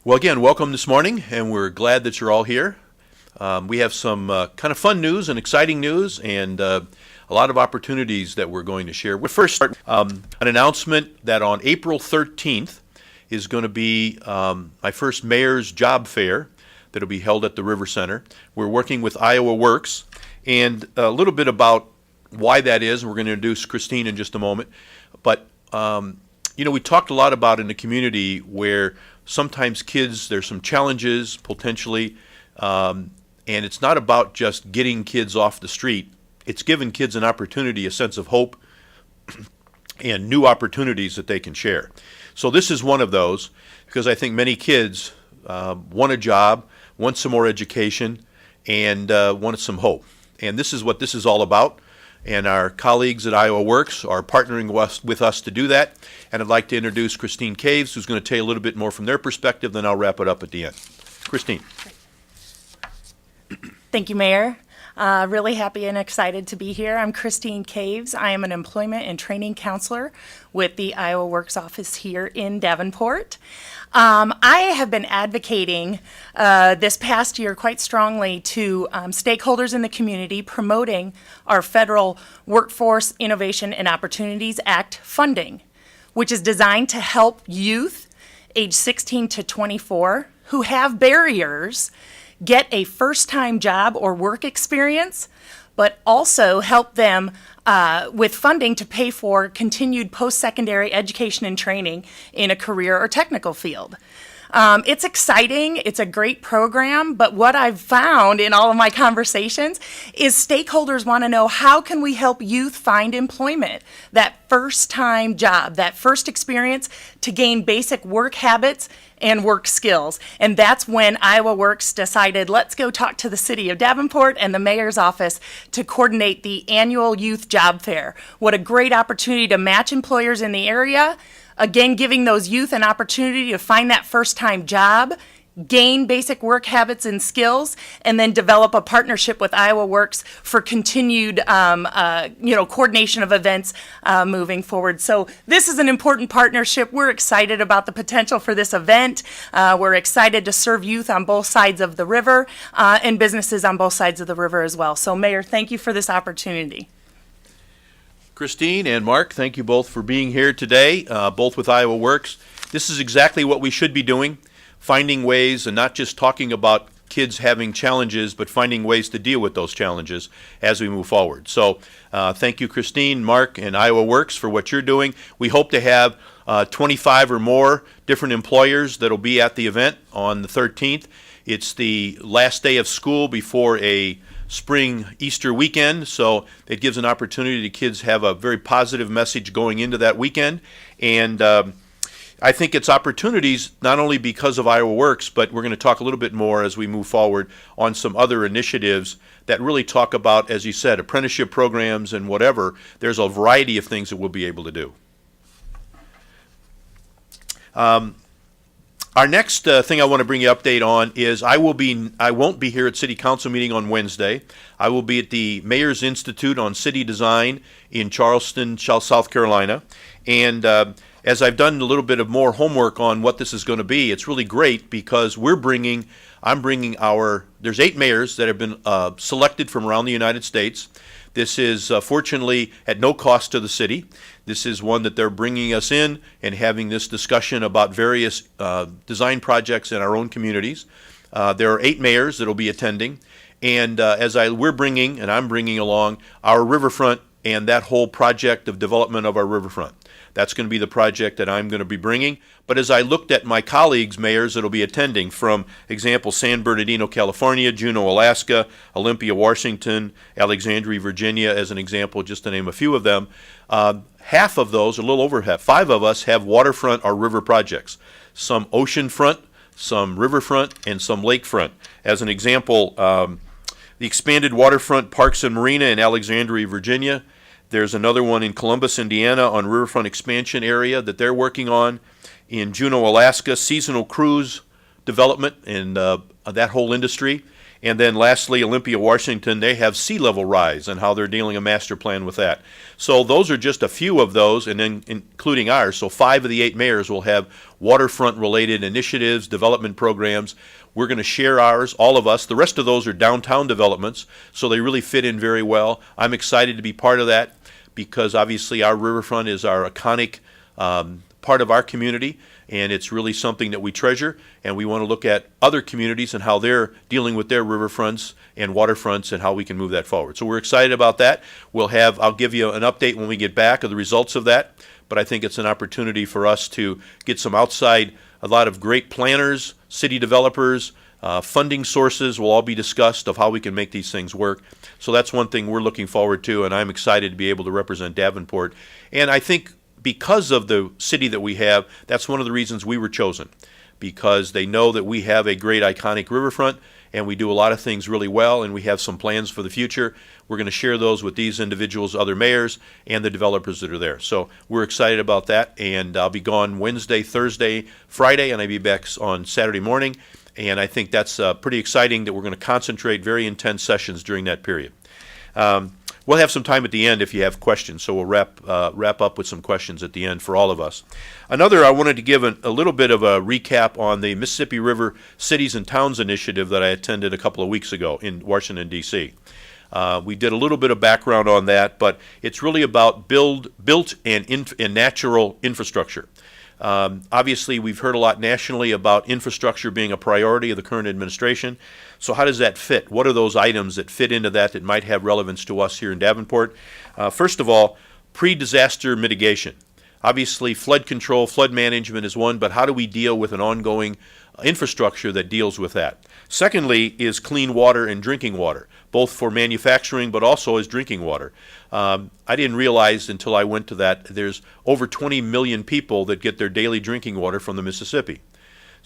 Well, again, welcome this morning, and we're glad that you're all here. We have some kind of fun news and exciting news and a lot of opportunities that we're going to share. We first start an announcement that on April 13th is going to be my first mayor's job fair that will be held at the River Center. We're working with Iowa Works, and a little bit about why that is, and we're going to introduce Christine in just a moment. But, we talked a lot about in the community where sometimes kids, there's some challenges potentially, and it's not about just getting kids off the street. It's giving kids an opportunity, a sense of hope, and new opportunities that they can share. So this is one of those, because I think many kids want a job, want some more education, and want some hope. And this is what this is all about. And our colleagues at Iowa Works are partnering with us to do that. And I'd like to introduce Christine Caves, who's going to tell you a little bit more from their perspective, then I'll wrap it up at the end. Christine. Thank you, Mayor. Really happy and excited to be here. I'm Christine Caves. I am an employment and training counselor with the Iowa Works office here in Davenport. I have been advocating this past year quite strongly to stakeholders in the community promoting our federal Workforce Innovation and Opportunities Act funding, which is designed to help youth age 16 to 24 who have barriers get a first-time job or work experience, but also help them with funding to pay for continued post-secondary education and training in a career or technical field. It's exciting, it's a great program, but what I've found in all of my conversations is stakeholders want to know, how can we help youth find employment, that first-time job, that first experience to gain basic work habits and work skills. And that's when Iowa Works decided, let's go talk to the city of Davenport and the mayor's office to coordinate the annual youth job fair. What a great opportunity to match employers in the area. Again, giving those youth an opportunity to find that first-time job, gain basic work habits and skills, and then develop a partnership with Iowa Works for continued, coordination of events moving forward. So this is an important partnership. We're excited about the potential for this event. We're excited to serve youth on both sides of the river and businesses on both sides of the river as well. So, Mayor, thank you for this opportunity. Christine and Mark, thank you both for being here today, both with Iowa Works. This is exactly what we should be doing, finding ways and not just talking about kids having challenges, but finding ways to deal with those challenges as we move forward. So thank you, Christine, Mark, and Iowa Works for what you're doing. We hope to have 25 or more different employers that will be at the event on the 13th. It's the last day of school before a spring Easter weekend, so it gives an opportunity to kids have a very positive message going into that weekend. And I think it's opportunities not only because of Iowa Works, but we're going to talk a little bit more as we move forward on some other initiatives that really talk about, as you said, apprenticeship programs and whatever. There's a variety of things that we'll be able to do. Our next thing I want to bring you update on is I won't be here at City Council meeting on Wednesday. I will be at the Mayor's Institute on City Design in Charleston, South Carolina. And as I've done a little bit of more homework on what this is going to be, it's really great because I'm bringing there's 8 mayors that have been selected from around the United States. This is fortunately at no cost to the city. This is one that they're bringing us in and having this discussion about various design projects in our own communities. There are 8 mayors that will be attending, and I'm bringing along our riverfront and that whole project of development of our riverfront. That's going to be the project that I'm going to be bringing. But as I looked at my colleagues, mayors that will be attending, from example, San Bernardino, California, Juneau, Alaska, Olympia, Washington, Alexandria, Virginia, as an example, just to name a few of them, half of those, a little over half, 5 of us have waterfront or river projects. Some oceanfront, some riverfront, and some lakefront. As an example, the expanded waterfront Parks and Marina in Alexandria, Virginia. There's another one in Columbus, Indiana on riverfront expansion area that they're working on. In Juneau, Alaska, seasonal cruise development and that whole industry. And then lastly, Olympia, Washington, they have sea level rise and how they're dealing a master plan with that. So those are just a few of those, and then including ours. So 5 of the 8 mayors will have waterfront-related initiatives, development programs. We're going to share ours, all of us. The rest of those are downtown developments, so they really fit in very well. I'm excited to be part of that because obviously our riverfront is our iconic part of our community, and it's really something that we treasure, and we want to look at other communities and how they're dealing with their riverfronts and waterfronts and how we can move that forward. So we're excited about that. I'll give you an update when we get back of the results of that, but I think it's an opportunity for us to get some outside, a lot of great planners, city developers, funding sources will all be discussed of how we can make these things work. So that's one thing we're looking forward to, and I'm excited to be able to represent Davenport. And I think because of the city that we have, that's one of the reasons we were chosen, because they know that we have a great iconic riverfront and we do a lot of things really well, and we have some plans for the future. We're going to share those with these individuals, other mayors, and the developers that are there. So we're excited about that, and I'll be gone Wednesday, Thursday, Friday, and I'll be back on Saturday morning. And I think that's pretty exciting that we're going to concentrate very intense sessions during that period. We'll have some time at the end if you have questions, so we'll wrap up with some questions at the end for all of us. I wanted to give a little bit of a recap on the Mississippi River Cities and Towns Initiative that I attended a couple of weeks ago in Washington, D.C. We did a little bit of background on that, but it's really about built and natural infrastructure. Obviously, we've heard a lot nationally about infrastructure being a priority of the current administration. So how does that fit? What are those items that fit into that might have relevance to us here in Davenport? First of all, pre-disaster mitigation. Obviously, flood control, flood management is one, but how do we deal with an ongoing infrastructure that deals with that? Secondly is clean water and drinking water, both for manufacturing but also as drinking water. I didn't realize until I went to that there's over 20 million people that get their daily drinking water from the Mississippi.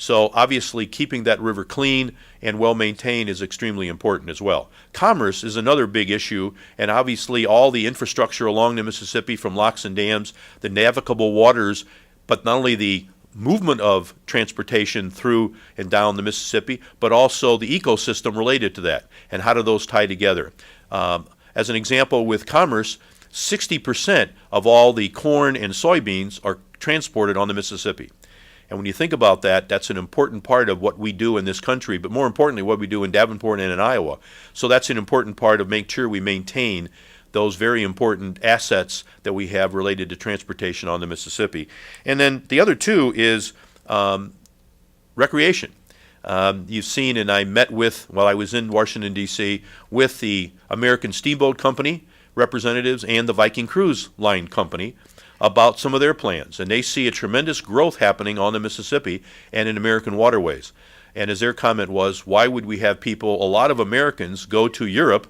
So obviously keeping that river clean and well maintained is extremely important as well. Commerce is another big issue, and obviously all the infrastructure along the Mississippi from locks and dams, the navigable waters, but not only the movement of transportation through and down the Mississippi, but also the ecosystem related to that, and how do those tie together. As an example, with commerce, 60% of all the corn and soybeans are transported on the Mississippi. And when you think about that, that's an important part of what we do in this country, but more importantly, what we do in Davenport and in Iowa. So that's an important part of making sure we maintain those very important assets that we have related to transportation on the Mississippi. And then the other two is recreation. You've seen, and I met with, while I was in Washington, D.C., with the American Steamboat Company representatives and the Viking Cruise Line Company about some of their plans. And they see a tremendous growth happening on the Mississippi and in American waterways. And as their comment was, why would we have people, a lot of Americans, go to Europe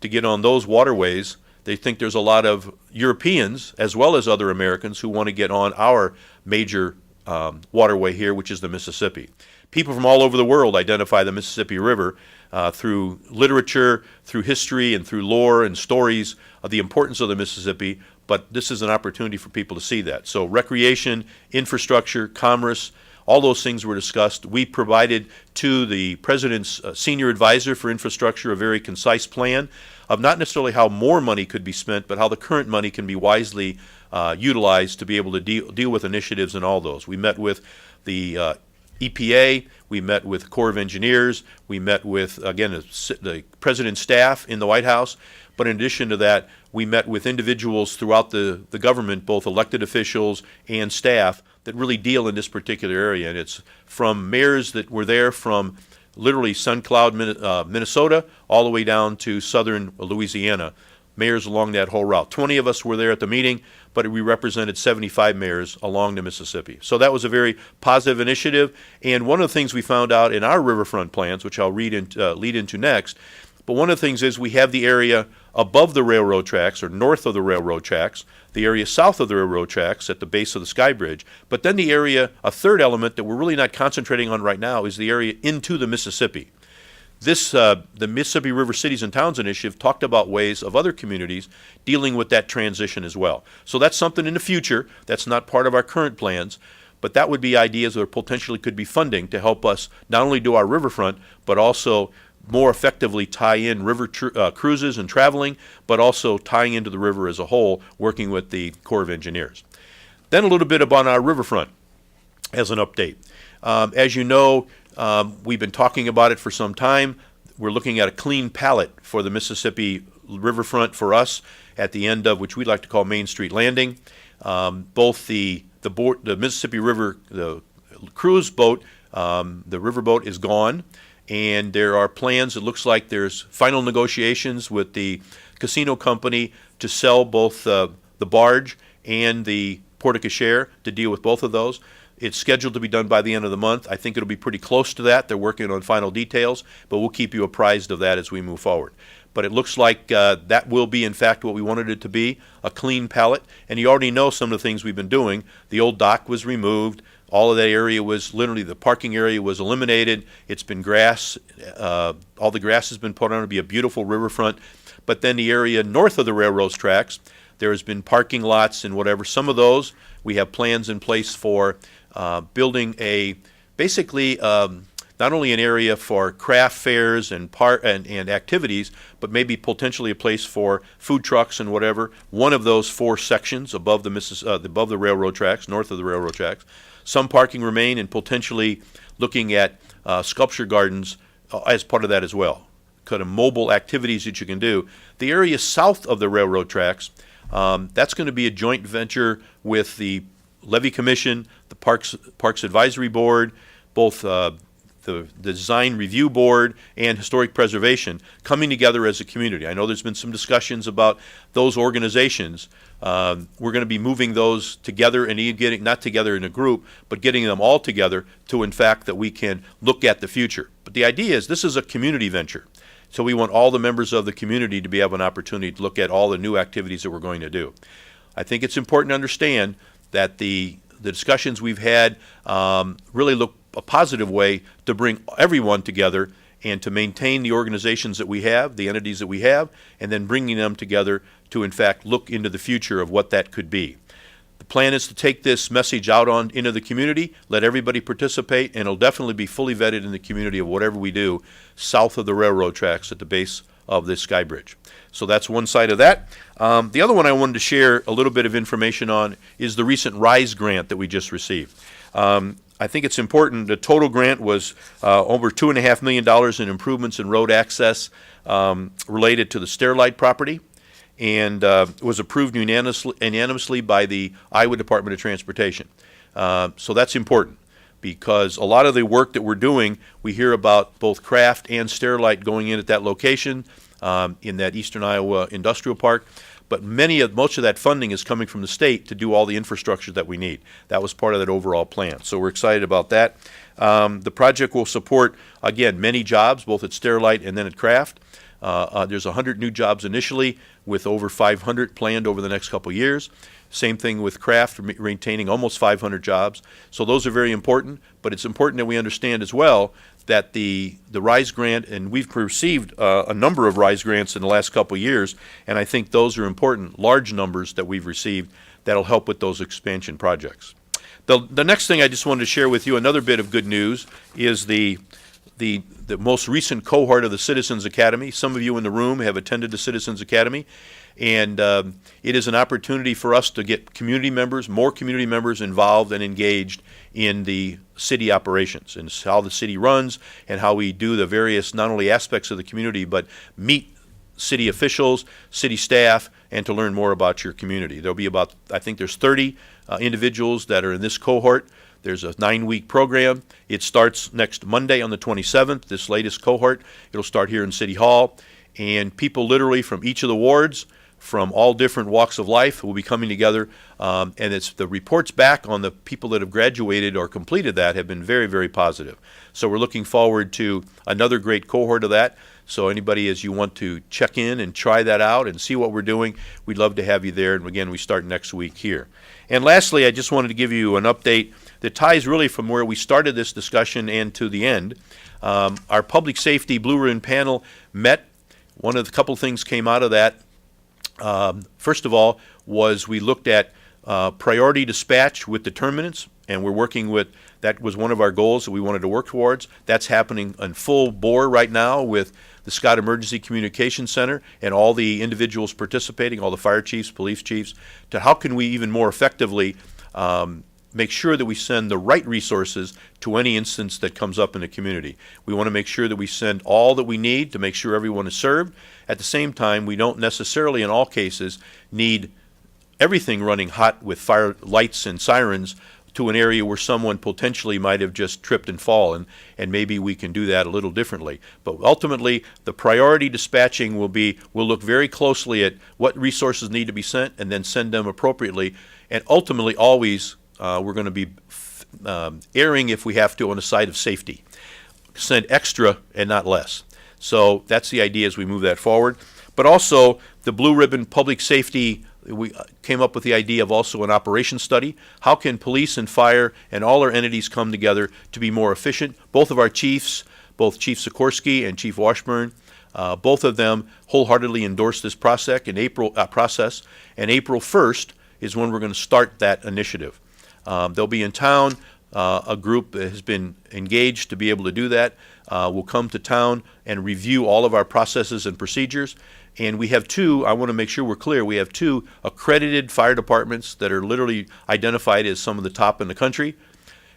to get on those waterways? They think there's a lot of Europeans, as well as other Americans, who want to get on our major waterway here, which is the Mississippi. People from all over the world identify the Mississippi River through literature, through history, and through lore and stories of the importance of the Mississippi, but this is an opportunity for people to see that. So recreation, infrastructure, commerce, all those things were discussed. We provided to the President's senior advisor for infrastructure a very concise plan of not necessarily how more money could be spent, but how the current money can be wisely utilized to be able to deal with initiatives and all those. We met with the EPA, we met with Corps of Engineers, we met with, again, the President's staff in the White House, but in addition to that, we met with individuals throughout the government, both elected officials and staff, that really deal in this particular area. And it's from mayors that were there from literally Sun Cloud, Minnesota, all the way down to southern Louisiana, mayors along that whole route. 20 of us were there at the meeting, but we represented 75 mayors along the Mississippi. So that was a very positive initiative. And one of the things we found out in our riverfront plans, which I'll lead into next, but one of the things is we have the area above the railroad tracks or north of the railroad tracks, the area south of the railroad tracks at the base of the Sky Bridge. But then the area, a third element that we're really not concentrating on right now, is the area into the Mississippi. This, the Mississippi River Cities and Towns Initiative talked about ways of other communities dealing with that transition as well. So that's something in the future that's not part of our current plans, but that would be ideas that potentially could be funding to help us not only do our riverfront, but also more effectively tie in river cruises and traveling, but also tying into the river as a whole, working with the Corps of Engineers. Then a little bit about our riverfront as an update. As you know, we've been talking about it for some time. We're looking at a clean palette for the Mississippi riverfront for us at the end of, which we like to call Main Street Landing. Both the Mississippi River, the cruise boat, the riverboat is gone, and there are plans. It looks like there's final negotiations with the casino company to sell both the barge and the porte-cochere to deal with both of those. It's scheduled to be done by the end of the month. I think it'll be pretty close to that. They're working on final details, but we'll keep you apprised of that as we move forward. But it looks like that will be, in fact, what we wanted it to be, a clean palette. And you already know some of the things we've been doing. The old dock was removed. All of that area was literally, the parking area was eliminated. It's been grass. All the grass has been put on to be a beautiful riverfront. But then the area north of the railroad tracks, there has been parking lots and whatever. Some of those, we have plans in place for building basically not only an area for craft fairs and activities, but maybe potentially a place for food trucks and whatever. One of those 4 sections above the railroad tracks, north of the railroad tracks. Some parking remain, and potentially looking at sculpture gardens as part of that as well. Kind of mobile activities that you can do. The area south of the railroad tracks, that's going to be a joint venture with the Levy Commission, the Parks Advisory Board, both the Design Review Board and Historic Preservation coming together as a community. I know there's been some discussions about those organizations. We're going to be moving those together and getting, not together in a group, but getting them all together to, in fact, that we can look at the future. But the idea is this is a community venture. So we want all the members of the community to have an opportunity to look at all the new activities that we're going to do. I think it's important to understand that the discussions we've had really look a positive way to bring everyone together and to maintain the organizations that we have, the entities that we have, and then bringing them together to, in fact, look into the future of what that could be. The plan is to take this message out into the community, let everybody participate, and it'll definitely be fully vetted in the community of whatever we do south of the railroad tracks at the base of this sky bridge. So that's one side of that. The other one I wanted to share a little bit of information on is the recent RISE grant that we just received. I think it's important. The total grant was over $2.5 million in improvements in road access related to the Stairlight property, and was approved unanimously by the Iowa Department of Transportation. So that's important, because a lot of the work that we're doing, we hear about both craft and Stairlight going in at that location in that Eastern Iowa Industrial Park. But most of that funding is coming from the state to do all the infrastructure that we need. That was part of that overall plan. So we're excited about that. The project will support, again, many jobs, both at Stairlight and then at Craft. There's 100 new jobs initially, with over 500 planned over the next couple of years. Same thing with Craft, maintaining almost 500 jobs. So those are very important, but it's important that we understand as well that the RISE grant, and we've received a number of RISE grants in the last couple of years, and I think those are important, large numbers that we've received that'll help with those expansion projects. The next thing I just wanted to share with you, another bit of good news, is the most recent cohort of the Citizens Academy. Some of you in the room have attended the Citizens Academy, and it is an opportunity for us to get more community members involved and engaged in the city operations and how the city runs and how we do the various, not only aspects of the community, but meet city officials, city staff, and to learn more about your community. There'll be about, I think there's 30 individuals that are in this cohort. There's a 9-week program. It starts next Monday on the 27th, this latest cohort. It'll start here in City Hall, and people literally from each of the wards, from all different walks of life, will be coming together, and it's the reports back on the people that have graduated or completed that have been very, very positive. So we're looking forward to another great cohort of that. So anybody, as you want to check in and try that out and see what we're doing, we'd love to have you there. And again, we start next week here. And lastly, I just wanted to give you an update that ties really from where we started this discussion and to the end. Our public safety Blue Ribbon panel met. One of the couple things came out of that. First of all, we looked at priority dispatch with determinants, and we're working with That was one of our goals that we wanted to work towards. That's happening in full bore right now with the Scott Emergency Communications Center and all the individuals participating, all the fire chiefs, police chiefs, to how can we even more effectively make sure that we send the right resources to any instance that comes up in the community. We want to make sure that we send all that we need to make sure everyone is served. At the same time, we don't necessarily in all cases need everything running hot with fire lights and sirens to an area where someone potentially might have just tripped and fallen, and maybe we can do that a little differently. But ultimately, the priority dispatching will be, we'll look very closely at what resources need to be sent and then send them appropriately, and ultimately always we're going to be erring if we have to on the side of safety. Send extra and not less. So that's the idea as we move that forward. But also the Blue Ribbon Public Safety, we came up with the idea of also an operations study. How can police and fire and all our entities come together to be more efficient? Both of our chiefs, both Chief Sikorsky and Chief Washburn, both of them wholeheartedly endorsed this process. And April 1st is when we're going to start that initiative. They'll be in town. A group that has been engaged to be able to do that will come to town and review all of our processes and procedures. And we have two, I want to make sure we're clear, we have two accredited fire departments that are literally identified as some of the top in the country.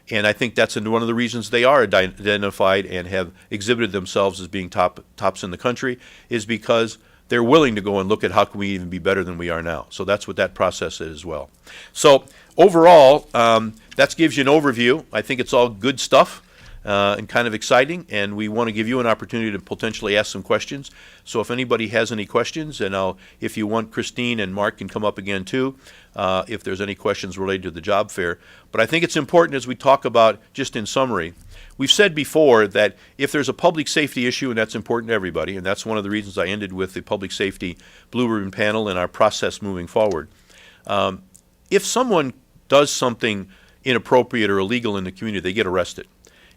And I think that's one of the reasons they are identified and have exhibited themselves as being tops in the country, is because they're willing to go and look at how can we even be better than we are now. So that's what that process is as well. So overall, that gives you an overview. I think it's all good stuff and kind of exciting, and we want to give you an opportunity to potentially ask some questions. So if anybody has any questions, and if you want, Christine and Mark can come up again too, if there's any questions related to the job fair. But I think it's important as we talk about, just in summary, we've said before that if there's a public safety issue, and that's important to everybody, and that's one of the reasons I ended with the public safety Blue Ribbon panel and our process moving forward. If someone does something inappropriate or illegal in the community, they get arrested.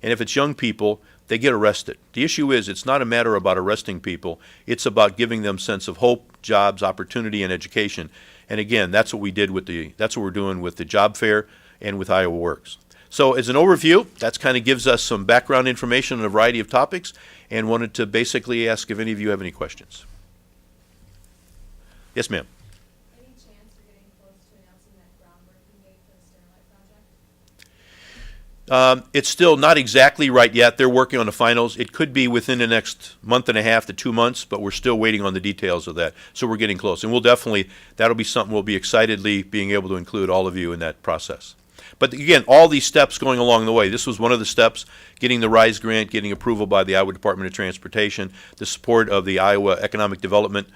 And if it's young people, they get arrested. The issue is, it's not a matter about arresting people, it's about giving them sense of hope, jobs, opportunity, and education. And again, that's what we did that's what we're doing with the job fair and with Iowa Works. So as an overview, that kind of gives us some background information on a variety of topics, and wanted to basically ask if any of you have any questions. Yes, ma'am. Any chance you're getting close to announcing that groundbreaking date for the Starlight project? It's still not exactly right yet. They're working on the finals. It could be within the next month and a half to 2 months, but we're still waiting on the details of that. So we're getting close. And that'll be something we'll be excitedly being able to include all of you in that process. But again, all these steps going along the way. This was one of the steps, getting the RISE grant, getting approval by the Iowa Department of Transportation, the support of the Iowa Economic Development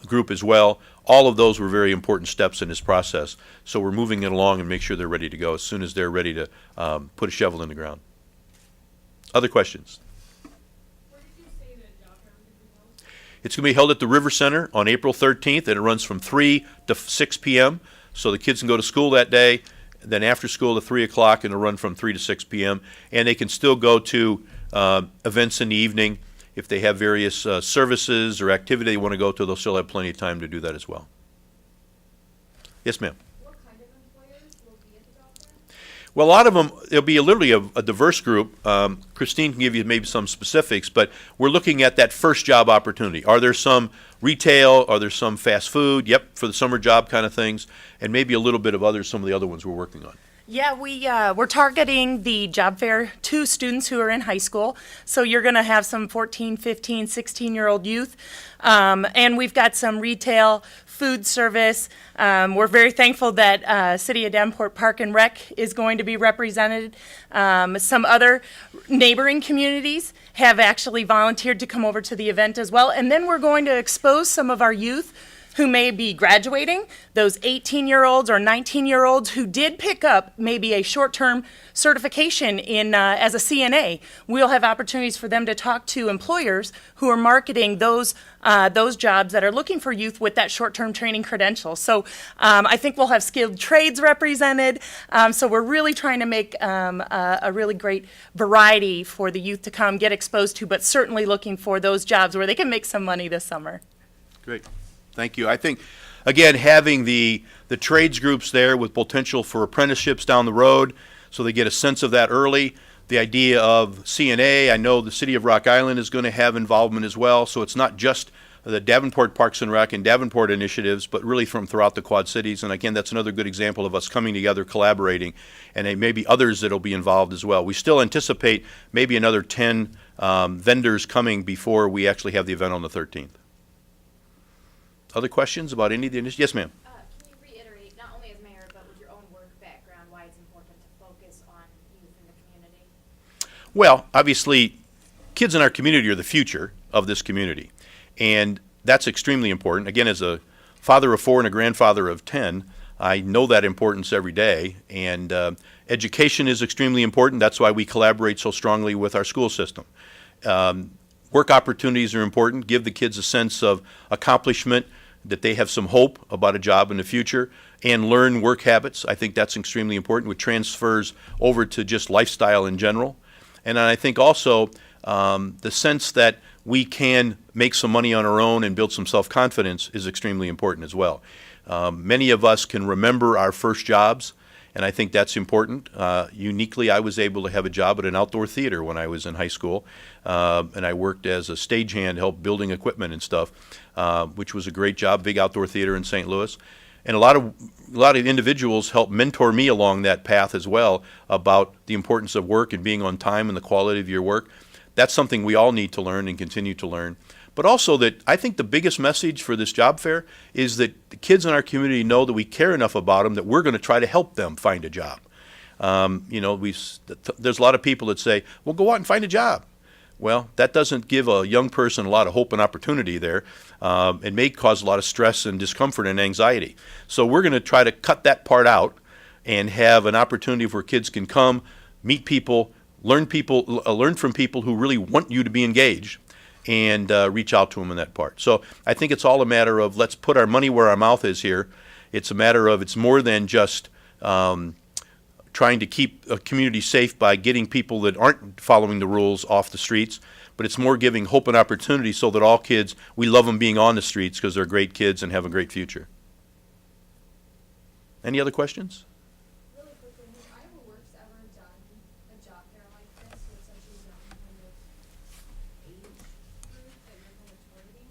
group as well. All of those were very important steps in this process. So we're moving it along and make sure they're ready to go as soon as they're ready to put a shovel in the ground. Other questions? Where did you say the job fair was going to be held? It's going to be held at the River Center on April 13th, and it runs from 3 to 6 p.m. So the kids can go to school that day, then after school to 3 o'clock, and it'll run from 3 to 6 p.m. And they can still go to events in the evening. If they have various services or activity they want to go to, they'll still have plenty of time to do that as well. Yes, ma'am. What kind of employers will be at the job fair? Well, a lot of them, it'll be literally a diverse group. Christine can give you maybe some specifics, but we're looking at that first job opportunity. Are there some retail? Are there some fast food? Yep, for the summer job kind of things, and maybe a little bit of some of the other ones we're working on. Yeah, we're targeting the job fair to students who are in high school. So you're going to have some 14, 15, 16-year-old youth. And we've got some retail, food service. We're very thankful that City of Davenport Park and Rec is going to be represented. Some other neighboring communities have actually volunteered to come over to the event as well. And then we're going to expose some of our youth who may be graduating, those 18-year-olds or 19-year-olds who did pick up maybe a short-term certification in as a CNA. We'll have opportunities for them to talk to employers who are marketing those jobs that are looking for youth with that short-term training credential. So I think we'll have skilled trades represented. So we're really trying to make a really great variety for the youth to come get exposed to, but certainly looking for those jobs where they can make some money this summer. Great. Thank you. I think, again, having the trades groups there with potential for apprenticeships down the road, so they get a sense of that early. The idea of CNA, I know the City of Rock Island is going to have involvement as well, so it's not just the Davenport Parks and Rec and Davenport initiatives, but really from throughout the Quad Cities. And again, that's another good example of us coming together, collaborating, and maybe others that will be involved as well. We still anticipate maybe another 10 vendors coming before we actually have the event on the 13th. Other questions about any of the initiatives? Yes, ma'am. Can you reiterate, not only as mayor, but with your own work background, why it's important to focus on youth in the community? Well, obviously, kids in our community are the future of this community, and that's extremely important. Again, as a father of 4 and a grandfather of 10, I know that importance every day, and education is extremely important. That's why we collaborate so strongly with our school system. Work opportunities are important. Give the kids a sense of accomplishment, that they have some hope about a job in the future, and learn work habits. I think that's extremely important, which transfers over to just lifestyle in general. And I think also the sense that we can make some money on our own and build some self-confidence is extremely important as well. Many of us can remember our first jobs, and I think that's important. Uniquely, I was able to have a job at an outdoor theater when I was in high school, and I worked as a stagehand, helped building equipment and stuff, which was a great job, big outdoor theater in St. Louis. And a lot of individuals helped mentor me along that path as well about the importance of work and being on time and the quality of your work. That's something we all need to learn and continue to learn. But also that I think the biggest message for this job fair is that the kids in our community know that we care enough about them that we're going to try to help them find a job. There's a lot of people that say, well, go out and find a job. Well, that doesn't give a young person a lot of hope and opportunity there. It may cause a lot of stress and discomfort and anxiety. So we're going to try to cut that part out and have an opportunity where kids can come, meet people, learn from people who really want you to be engaged, and reach out to them in that part. So I think it's all a matter of let's put our money where our mouth is here. It's a matter of it's more than just trying to keep a community safe by getting people that aren't following the rules off the streets, but it's more giving hope and opportunity so that all kids, we love them being on the streets because they're great kids and have a great future. Any other questions? Really quickly, has Iowa Works ever done a job fair like this with such a young kind of age group that you're kind of targeting?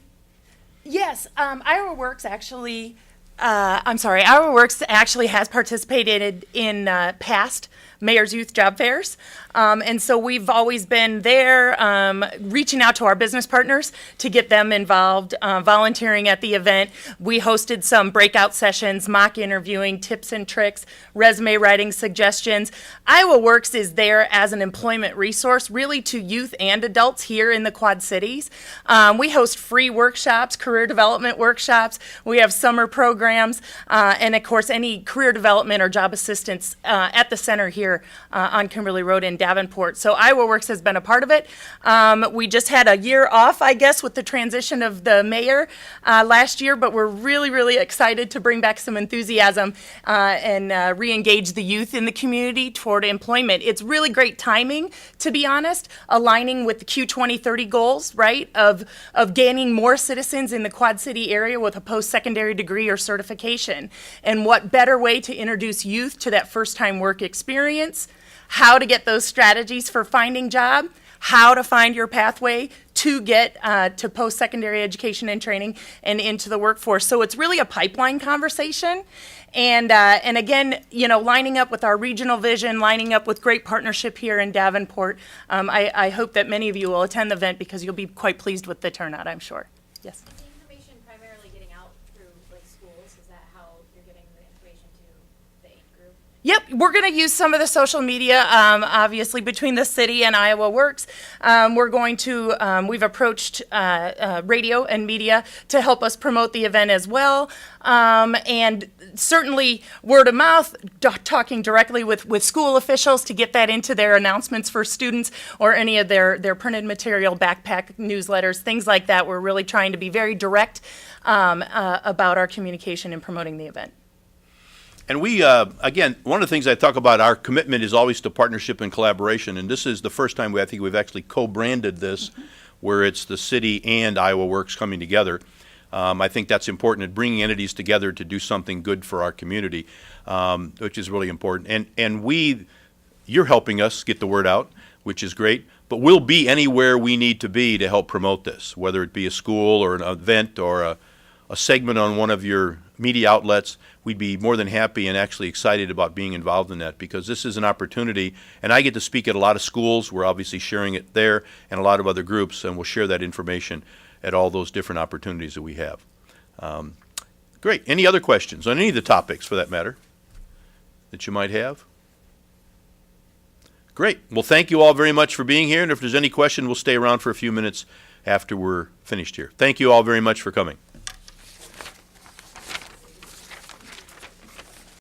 Yes, Iowa Works actually, Iowa Works actually has participated in past Mayor's Youth Job Fairs. And so we've always been there reaching out to our business partners to get them involved, volunteering at the event. We hosted some breakout sessions, mock interviewing, tips and tricks, resume writing suggestions. Iowa Works is there as an employment resource really to youth and adults here in the Quad Cities. We host free workshops, career development workshops. We have summer programs, and of course any career development or job assistance at the center here on Kimberly Road in Davenport. So Iowa Works has been a part of it. We just had a year off, I guess, with the transition of the mayor last year, but we're really, really excited to bring back some enthusiasm and re-engage the youth in the community toward employment. It's really great timing, to be honest, aligning with the Q 2030 goals, right, of gaining more citizens in the Quad City area with a post-secondary degree or certification. And what better way to introduce youth to that first-time work experience, how to get those strategies for finding job, how to find your pathway to get to post-secondary education and training and into the workforce. So it's really a pipeline conversation. And again, lining up with our regional vision, lining up with great partnership here in Davenport. I hope that many of you will attend the event because you'll be quite pleased with the turnout, I'm sure. Yes. Is the information primarily getting out through schools? Is that how you're getting the information to the age group? Yep, we're going to use some of the social media, obviously, between the city and Iowa Works. We've approached radio and media to help us promote the event as well. And certainly word of mouth, talking directly with school officials to get that into their announcements for students or any of their printed material, backpack newsletters, things like that. We're really trying to be very direct about our communication and promoting the event. And we, again, one of the things I talk about, our commitment is always to partnership and collaboration. And this is the first time I think we've actually co-branded this, where it's the city and Iowa Works coming together. I think that's important in bringing entities together to do something good for our community, which is really important. And we, you're helping us get the word out, which is great. But we'll be anywhere we need to be to help promote this, whether it be a school or an event or a segment on one of your media outlets. We'd be more than happy and actually excited about being involved in that, because this is an opportunity, and I get to speak at a lot of schools. We're obviously sharing it there, and a lot of other groups, and we'll share that information at all those different opportunities that we have. Great. Any other questions on any of the topics, for that matter, that you might have? Great. Well, thank you all very much for being here, and if there's any question, we'll stay around for a few minutes after we're finished here. Thank you all very much for coming.